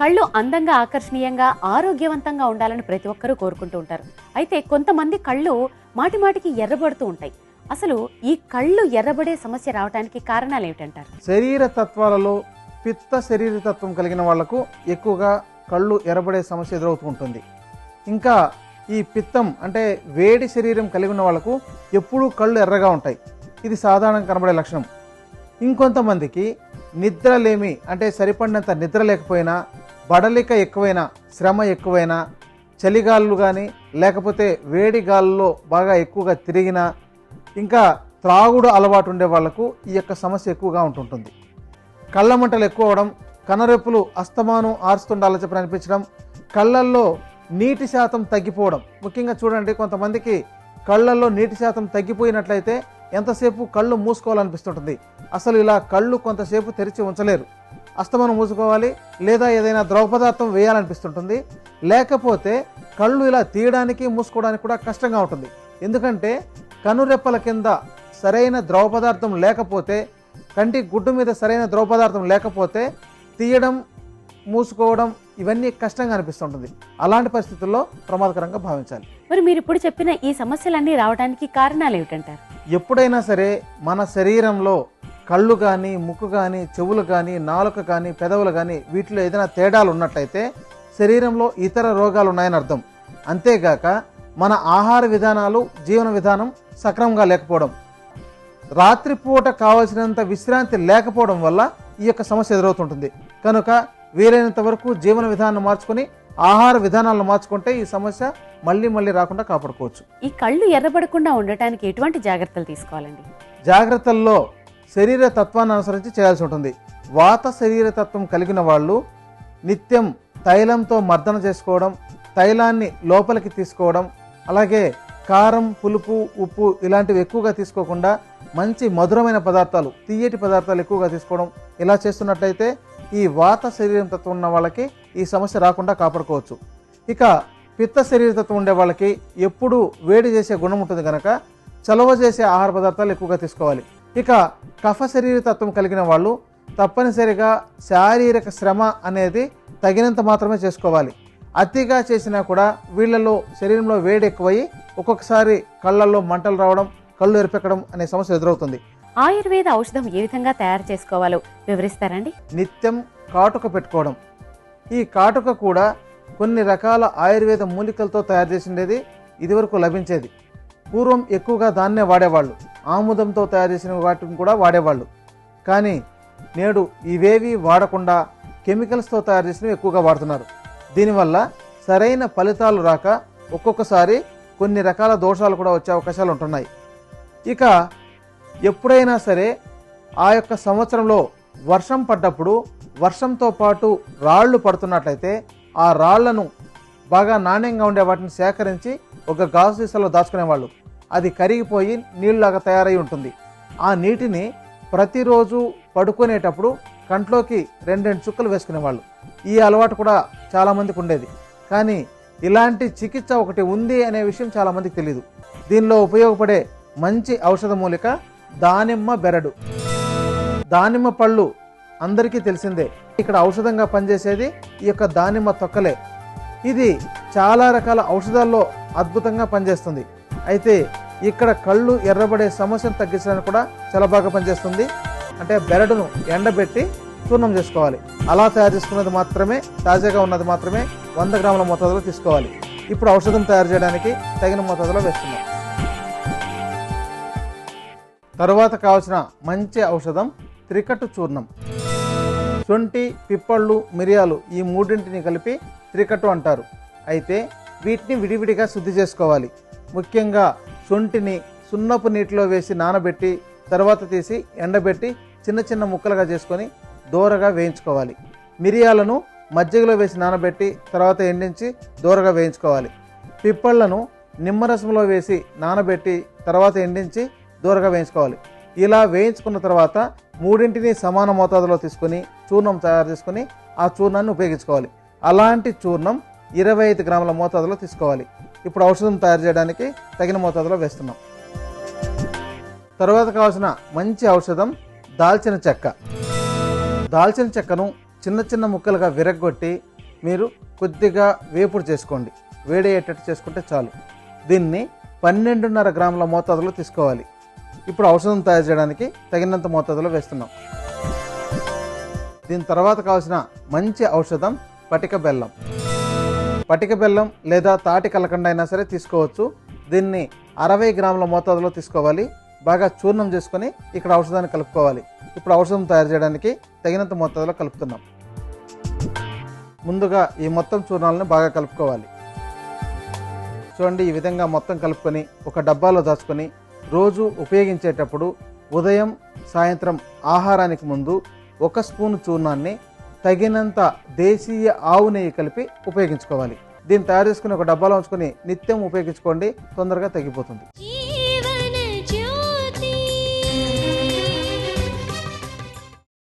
కళ్ళు అందంగా, ఆకర్షణీయంగా, ఆరోగ్యవంతంగా ఉండాలని ప్రతి ఒక్కరూ కోరుకుంటూ ఉంటారు. అయితే కొంతమంది కళ్ళు మాటిమాటికి ఎర్రబడుతూ ఉంటాయి. అసలు ఈ కళ్ళు ఎర్రబడే సమస్య రావడానికి కారణాలు ఏమిటంటారు? శరీర తత్వాలలో పిత్త శరీర తత్వం కలిగిన వాళ్లకు ఎక్కువగా కళ్ళు ఎర్రబడే సమస్య ఎదురవుతూ ఉంటుంది. ఇంకా ఈ పిత్తం అంటే వేడి శరీరం కలిగి ఉన్న వాళ్లకు ఎప్పుడూ కళ్ళు ఎర్రగా ఉంటాయి. ఇది సాధారణంగా కనబడే లక్షణం. ఇంకొంతమందికి నిద్రలేమి అంటే సరిపడినంత నిద్ర లేకపోయినా, బడలిక ఎక్కువైనా, శ్రమ ఎక్కువైనా, చలిగాలు కానీ లేకపోతే వేడి గాలుల్లో బాగా ఎక్కువగా తిరిగినా, ఇంకా త్రాగుడు అలవాటు ఉండే వాళ్లకు ఈ యొక్క సమస్య ఎక్కువగా ఉంటుంటుంది. కళ్ళ మంటలు ఎక్కువ అవడం, కనురెప్పులు అస్తమానం ఆరుస్తుండాలని చెప్పి అనిపించడం, కళ్ళల్లో నీటి శాతం తగ్గిపోవడం. ముఖ్యంగా చూడండి, కొంతమందికి కళ్ళల్లో నీటి శాతం తగ్గిపోయినట్లయితే ఎంతసేపు కళ్ళు మూసుకోవాలనిపిస్తుంటుంది. అసలు ఇలా కళ్ళు కొంతసేపు తెరిచి ఉంచలేరు. అస్తమానం మూసుకోవాలి, లేదా ఏదైనా ద్రవ పదార్థం వేయాలనిపిస్తుంటుంది. లేకపోతే కళ్ళు ఇలా తీయడానికి మూసుకోవడానికి కూడా కష్టంగా ఉంటుంది. ఎందుకంటే కనురెప్పల కింద సరైన ద్రవ పదార్థం లేకపోతే, కంటి గుడ్డు మీద సరైన ద్రవ పదార్థం లేకపోతే తీయడం, మూసుకోవడం ఇవన్నీ కష్టంగా అనిపిస్తుంటుంది. అలాంటి పరిస్థితుల్లో ప్రమాదకరంగా భావించాలి. మరి మీరు ఇప్పుడు చెప్పిన ఈ సమస్యలన్నీ రావడానికి కారణాలు ఏమిటంటారు? ఎప్పుడైనా సరే మన శరీరంలో కళ్ళు కానీ, ముక్కు కానీ, చెవులు కానీ, నాలుక కానీ, పెదవులు కానీ వీటిలో ఏదైనా తేడాలు ఉన్నట్లయితే శరీరంలో ఇతర రోగాలు ఉన్నాయని అర్థం. అంతేగాక మన ఆహార విధానాలు, జీవన విధానం సక్రమంగా లేకపోవడం, రాత్రిపూట కావలసినంత విశ్రాంతి లేకపోవడం వల్ల ఈ యొక్క సమస్య ఎదురవుతుంటుంది. కనుక వీలైనంత వరకు జీవన విధానం మార్చుకొని, ఆహార విధానాలను మార్చుకుంటే ఈ సమస్య మళ్ళీ రాకుండా కాపాడుకోవచ్చు. ఈ కళ్ళు ఎర్రబడకుండా ఉండటానికి ఎటువంటి జాగ్రత్తలు తీసుకోవాలండి? జాగ్రత్తల్లో శరీర తత్వాన్ని అనుసరించి చేయాల్సి ఉంటుంది. వాత శరీర తత్వం కలిగిన వాళ్ళు నిత్యం తైలంతో మర్దన చేసుకోవడం, తైలాన్ని లోపలికి తీసుకోవడం, అలాగే కారం, పులుపు, ఉప్పు ఇలాంటివి ఎక్కువగా తీసుకోకుండా మంచి మధురమైన పదార్థాలు, తీయటి పదార్థాలు ఎక్కువగా తీసుకోవడం, ఇలా చేస్తున్నట్లయితే ఈ వాత శరీరం తత్వం ఉన్న వాళ్ళకి ఈ సమస్య రాకుండా కాపాడుకోవచ్చు. ఇక పిత్త శరీర తత్వం ఉండే వాళ్ళకి ఎప్పుడూ వేడి చేసే గుణం ఉంటుంది కనుక చలవ చేసే ఆహార పదార్థాలు ఎక్కువగా తీసుకోవాలి. ఇక కఫ శరీర తత్వం కలిగిన వాళ్ళు తప్పనిసరిగా శారీరక శ్రమ అనేది తగినంత మాత్రమే చేసుకోవాలి. అతిగా చేసినా కూడా వీళ్ళలో శరీరంలో వేడి ఎక్కువయ్యి ఒక్కొక్కసారి కళ్ళల్లో మంటలు రావడం, కళ్ళు ఎరిపెక్కడం అనే సమస్య ఎదురవుతుంది. ఆయుర్వేద ఔషధం ఏ విధంగా తయారు చేసుకోవాలో వివరిస్తారండి? నిత్యం కాటుక పెట్టుకోవడం. ఈ కాటుక కూడా కొన్ని రకాల ఆయుర్వేద మూలికలతో తయారు చేసిండేది ఇదివరకు లభించేది. పూర్వం ఎక్కువగా దాన్నే వాడేవాళ్ళు. ఆముదంతో తయారు చేసిన వాటిని కూడా వాడేవాళ్ళు. కానీ నేడు ఇవేవి వాడకుండా కెమికల్స్తో తయారు చేసినవి ఎక్కువగా వాడుతున్నారు. దీనివల్ల సరైన ఫలితాలు రాక ఒక్కొక్కసారి కొన్ని రకాల దోషాలు కూడా వచ్చే అవకాశాలు ఉంటున్నాయి. ఇక ఎప్పుడైనా సరే ఆ యొక్క సంవత్సరంలో వర్షం పడ్డప్పుడు వర్షంతో పాటు రాళ్ళు పడుతున్నట్లయితే ఆ రాళ్లను బాగా నాణ్యంగా ఉండే వాటిని సేకరించి ఒక గాజు సీసాలో దాచుకునేవాళ్ళు. అది కరిగిపోయి నీళ్ళలాగా తయారై ఉంటుంది. ఆ నీటిని ప్రతిరోజు పడుకునేటప్పుడు కంట్లోకి 2 చుక్కలు వేసుకునేవాళ్ళు. ఈ అలవాటు కూడా చాలామందికి ఉండేది. కానీ ఇలాంటి చికిత్స ఒకటి ఉంది అనే విషయం చాలామందికి తెలియదు. దీనిలో ఉపయోగపడే మంచి ఔషధ మూలిక దానిమ్మ బెరడు. దానిమ్మ పళ్ళు అందరికీ తెలిసిందే. ఇక్కడ ఔషధంగా పనిచేసేది ఈ యొక్క దానిమ్మ తొక్కలే. ఇది చాలా రకాల ఔషధాల్లో అద్భుతంగా పనిచేస్తుంది. అయితే ఇక్కడ కళ్ళు ఎర్రబడే సమస్యను తగ్గించడానికి కూడా చాలా బాగా పనిచేస్తుంది. అంటే బెరడును ఎండబెట్టి చూర్ణం చేసుకోవాలి. అలా తయారు చేసుకున్నది మాత్రమే, తాజాగా ఉన్నది మాత్రమే 100 గ్రాముల మోతాదులో తీసుకోవాలి. ఇప్పుడు ఔషధం తయారు చేయడానికి తగిన మోతాదులో వేస్తున్నాం. తరువాత కావాల్సిన మంచి ఔషధం త్రికట్టు చూర్ణం. శొంఠి, పిప్పళ్ళు, మిరియాలు ఈ మూడింటిని కలిపి త్రికట్టు అంటారు. అయితే వీటిని విడివిడిగా శుద్ధి చేసుకోవాలి. ముఖ్యంగా శొంఠిని సున్నపు నీటిలో వేసి నానబెట్టి తర్వాత తీసి ఎండబెట్టి చిన్న చిన్న ముక్కలుగా చేసుకొని దోరగా వేయించుకోవాలి. మిరియాలను మజ్జిగలో వేసి నానబెట్టి తర్వాత ఎండించి దోరగా వేయించుకోవాలి. పిప్పళ్లను నిమ్మరసంలో వేసి నానబెట్టి తర్వాత ఎండించి దోరగా వేయించుకోవాలి. ఇలా వేయించుకున్న తర్వాత మూడింటిని సమాన మోతాదులో తీసుకొని చూర్ణం తయారు చేసుకొని ఆ చూర్ణాన్ని ఉపయోగించుకోవాలి. అలాంటి చూర్ణం 25 గ్రాముల మోతాదులో తీసుకోవాలి. ఇప్పుడు ఔషధం తయారు చేయడానికి తగిన మోతాదులో వేస్తున్నాం. తర్వాత కావాల్సిన మంచి ఔషధం దాల్చిన చెక్క. దాల్చిన చెక్కను చిన్న చిన్న ముక్కలుగా విరగ్గొట్టి మీరు కొద్దిగా వేపుడు చేసుకోండి. వేడయ్యేటట్టు చేసుకుంటే చాలు. దీన్ని 12.5 గ్రాముల మోతాదులో తీసుకోవాలి. ఇప్పుడు ఔషధం తయారు చేయడానికి తగినంత మోతాదులో వేస్తున్నాం. దీని తర్వాత కావాల్సిన మంచి ఔషధం పటిక బెల్లం. పటిక బెల్లం లేదా తాటి కలకండ అయినా సరే తీసుకోవచ్చు. దీన్ని 60 గ్రాముల మోతాదులో తీసుకోవాలి. బాగా చూర్ణం చేసుకొని ఇక్కడ ఔషధాన్ని కలుపుకోవాలి. ఇప్పుడు ఔషధం తయారు చేయడానికి తగినంత మోతాదులో కలుపుతున్నాం. ముందుగా ఈ మొత్తం చూర్ణాలను బాగా కలుపుకోవాలి. చూడండి, ఈ విధంగా మొత్తం కలుపుకొని ఒక డబ్బాలో దాచుకొని రోజు ఉపయోగించేటప్పుడు ఉదయం సాయంత్రం ఆహారానికి ముందు 1 స్పూను చూర్ణాన్ని తగినంత దేశీయ ఆవు నెయ్యి కలిపి ఉపయోగించుకోవాలి. దీన్ని తయారు చేసుకుని ఒక డబ్బాలో ఉంచుకొని నిత్యం ఉపయోగించుకోండి, తొందరగా తగ్గిపోతుంది.